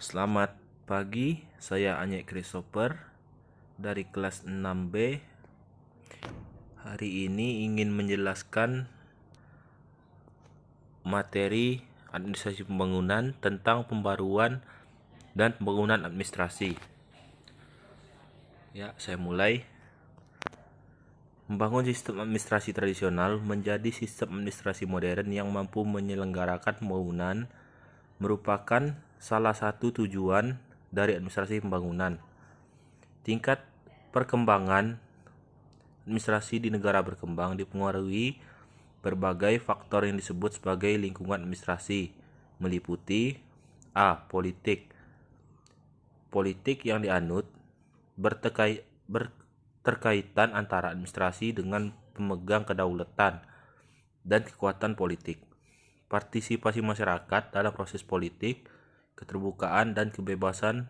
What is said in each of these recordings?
Selamat pagi, saya Anyek Christopher dari kelas 6B. Hari ini ingin menjelaskan materi administrasi pembangunan tentang pembaruan dan pembangunan administrasi. Ya, saya mulai. Membangun sistem administrasi tradisional menjadi sistem administrasi modern yang mampu menyelenggarakan pembangunan merupakan salah satu tujuan dari administrasi pembangunan. Tingkat perkembangan administrasi di negara berkembang dipengaruhi berbagai faktor yang disebut sebagai lingkungan administrasi, meliputi A. Politik. Politik yang dianut berterkaitan antara administrasi dengan pemegang kedaulatan dan kekuatan politik. Partisipasi masyarakat dalam proses politik, keterbukaan dan kebebasan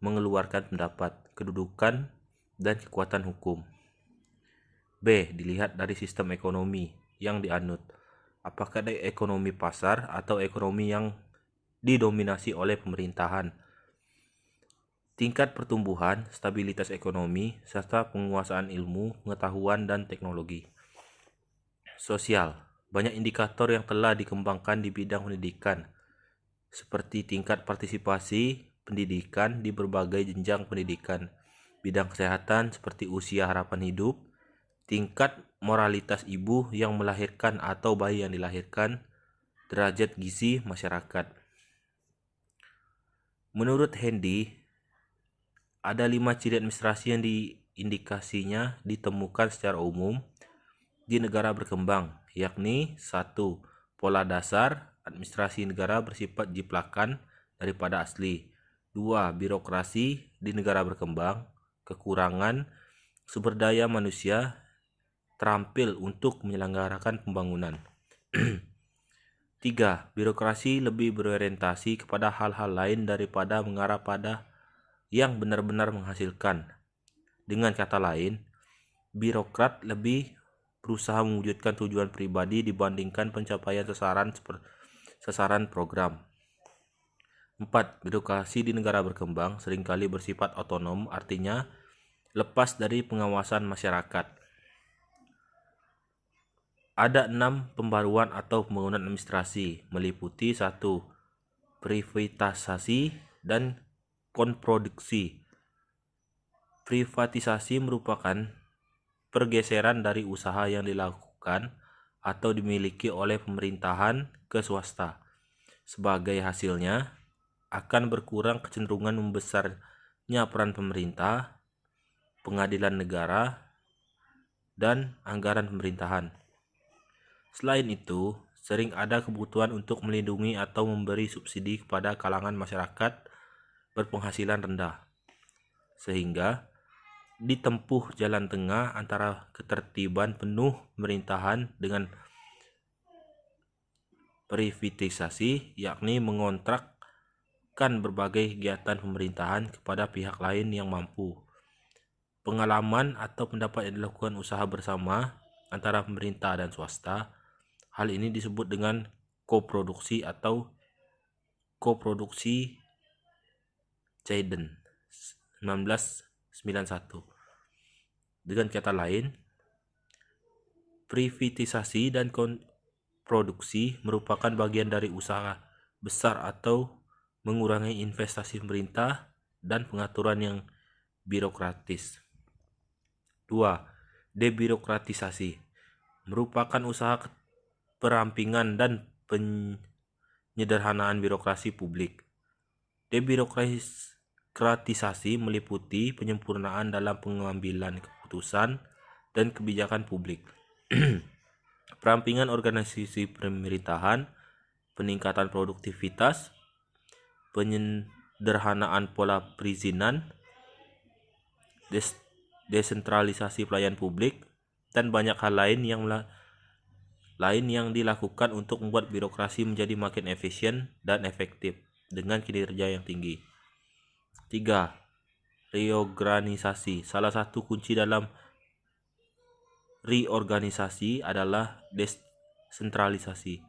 mengeluarkan pendapat, kedudukan dan kekuatan hukum. B. Dilihat dari sistem ekonomi yang dianut. Apakah ada ekonomi pasar atau ekonomi yang didominasi oleh pemerintahan? Tingkat pertumbuhan, stabilitas ekonomi, serta penguasaan ilmu, pengetahuan, dan teknologi. Sosial. Banyak indikator yang telah dikembangkan di bidang pendidikan, seperti tingkat partisipasi pendidikan di berbagai jenjang pendidikan, bidang kesehatan seperti usia harapan hidup, tingkat moralitas ibu yang melahirkan atau bayi yang dilahirkan, derajat gizi masyarakat. Menurut Hendy, ada 5 ciri administrasi yang indikasinya ditemukan secara umum di negara berkembang, yakni 1. Pola dasar administrasi negara bersifat jiplakan daripada asli. 2. Birokrasi di negara berkembang, kekurangan sumber daya manusia terampil untuk menyelenggarakan pembangunan. 3. Birokrasi lebih berorientasi kepada hal-hal lain daripada mengarah pada yang benar-benar menghasilkan. Dengan kata lain, birokrat lebih berusaha mewujudkan tujuan pribadi dibandingkan pencapaian sasaran program. 4. Birokrasi di negara berkembang seringkali bersifat otonom, artinya lepas dari pengawasan masyarakat. Ada 6 pembaruan atau pembangunan administrasi, meliputi 1. Privatisasi dan konproduksi. Privatisasi merupakan pergeseran dari usaha yang dilakukan atau dimiliki oleh pemerintahan ke swasta. Sebagai hasilnya, akan berkurang kecenderungan membesarnya peran pemerintah, pengadilan negara, dan anggaran pemerintahan. Selain itu, sering ada kebutuhan untuk melindungi atau memberi subsidi kepada kalangan masyarakat berpenghasilan rendah, sehingga ditempuh jalan tengah antara ketertiban penuh pemerintahan dengan privatisasi, yakni mengontrakkan berbagai kegiatan pemerintahan kepada pihak lain yang mampu. Pengalaman atau pendapat yang dilakukan usaha bersama antara pemerintah dan swasta, hal ini disebut dengan koproduksi atau koproduksi Chayden 1991. Dengan kata lain, privatisasi dan produksi merupakan bagian dari usaha besar atau mengurangi investasi pemerintah dan pengaturan yang birokratis. 2. Debirokratisasi merupakan usaha perampingan dan penyederhanaan birokrasi publik. Debirokratisasi meliputi penyempurnaan dalam pengambilan keputusan dan kebijakan publik. Perampingan organisasi pemerintahan, peningkatan produktivitas, penyederhanaan pola perizinan, desentralisasi pelayanan publik, dan banyak hal lain yang dilakukan untuk membuat birokrasi menjadi makin efisien dan efektif dengan kinerja yang tinggi. 3. Reorganisasi. Salah satu kunci dalam reorganisasi adalah desentralisasi.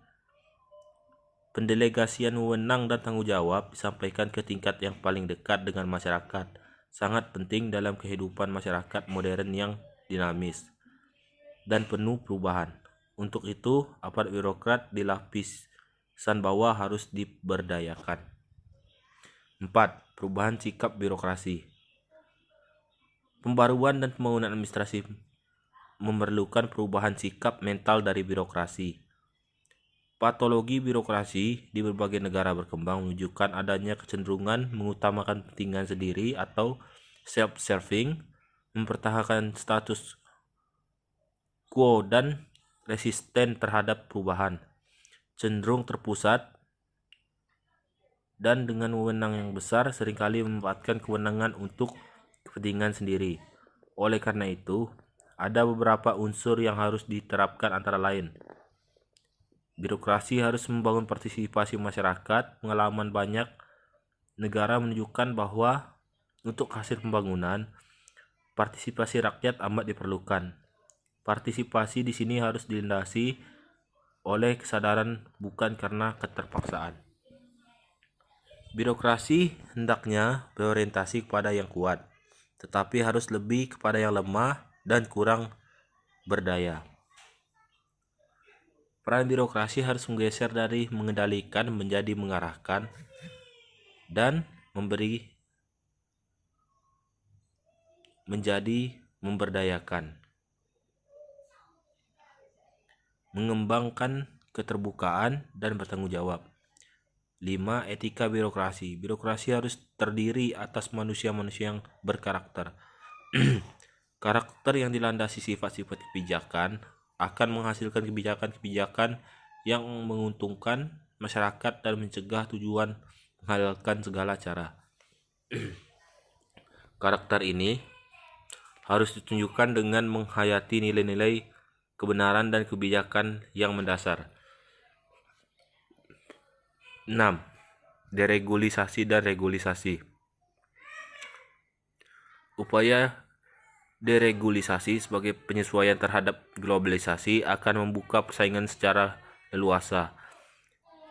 Pendelegasian wewenang dan tanggung jawab disampaikan ke tingkat yang paling dekat dengan masyarakat, sangat penting dalam kehidupan masyarakat modern yang dinamis dan penuh perubahan. Untuk itu, aparat birokrat di lapisan bawah harus diberdayakan. 4. Perubahan sikap birokrasi. Pembaruan dan pembangunan administrasi memerlukan perubahan sikap mental dari birokrasi. Patologi birokrasi di berbagai negara berkembang menunjukkan adanya kecenderungan mengutamakan kepentingan sendiri atau self-serving, mempertahankan status quo dan resisten terhadap perubahan, cenderung terpusat, dan dengan wewenang yang besar seringkali memanfaatkan kewenangan untuk kepentingan sendiri. Oleh karena itu, ada beberapa unsur yang harus diterapkan antara lain. Birokrasi harus membangun partisipasi masyarakat. Pengalaman banyak negara menunjukkan bahwa untuk hasil pembangunan, partisipasi rakyat amat diperlukan. Partisipasi di sini harus dilandasi oleh kesadaran bukan karena keterpaksaan. Birokrasi hendaknya berorientasi kepada yang kuat, tetapi harus lebih kepada yang lemah dan kurang berdaya. Peran birokrasi harus menggeser dari mengendalikan menjadi mengarahkan dan memberi menjadi memberdayakan. Mengembangkan keterbukaan dan bertanggung jawab. 5. Etika birokrasi. Birokrasi harus terdiri atas manusia-manusia yang berkarakter. Karakter yang dilandasi sifat-sifat kebijakan akan menghasilkan kebijakan-kebijakan yang menguntungkan masyarakat dan mencegah tujuan menghalalkan segala cara. Karakter ini harus ditunjukkan dengan menghayati nilai-nilai kebenaran dan kebijakan yang mendasar. 6. Deregulisasi dan regulisasi. Upaya deregulisasi sebagai penyesuaian terhadap globalisasi akan membuka persaingan secara leluasa.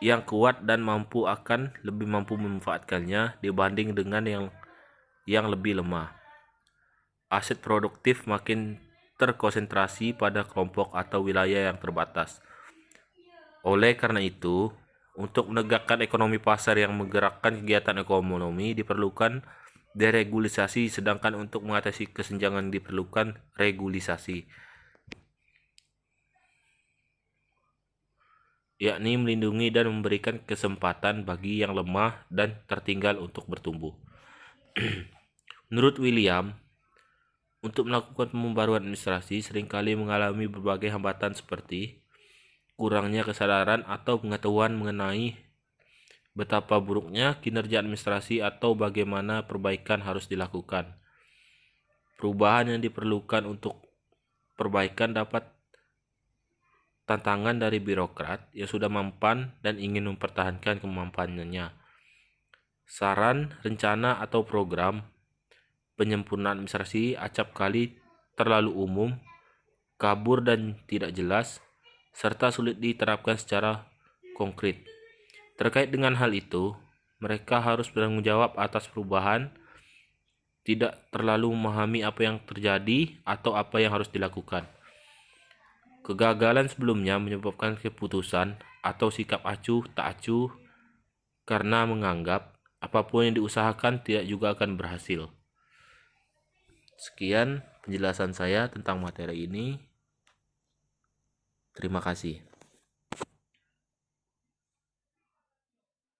Yang kuat dan mampu akan lebih mampu memanfaatkannya dibanding dengan yang lebih lemah. Aset produktif makin terkonsentrasi pada kelompok atau wilayah yang terbatas. Oleh karena itu, untuk menegakkan ekonomi pasar yang menggerakkan kegiatan ekonomi diperlukan deregulisasi, sedangkan untuk mengatasi kesenjangan diperlukan regulisasi, yakni melindungi dan memberikan kesempatan bagi yang lemah dan tertinggal untuk bertumbuh. Menurut William, untuk melakukan pembaruan administrasi seringkali mengalami berbagai hambatan seperti kurangnya kesadaran atau pengetahuan mengenai betapa buruknya kinerja administrasi atau bagaimana perbaikan harus dilakukan. Perubahan yang diperlukan untuk perbaikan dapat tantangan dari birokrat yang sudah mampan dan ingin mempertahankan kemampuannya. Saran, rencana, atau program penyempurnaan administrasi acap kali terlalu umum, kabur dan tidak jelas, serta sulit diterapkan secara konkret. Terkait dengan hal itu, mereka harus bertanggung jawab atas perubahan, tidak terlalu memahami apa yang terjadi atau apa yang harus dilakukan. Kegagalan sebelumnya menyebabkan keputusan atau sikap acuh tak acuh karena menganggap apapun yang diusahakan tidak juga akan berhasil. Sekian penjelasan saya tentang materi ini. Terima kasih.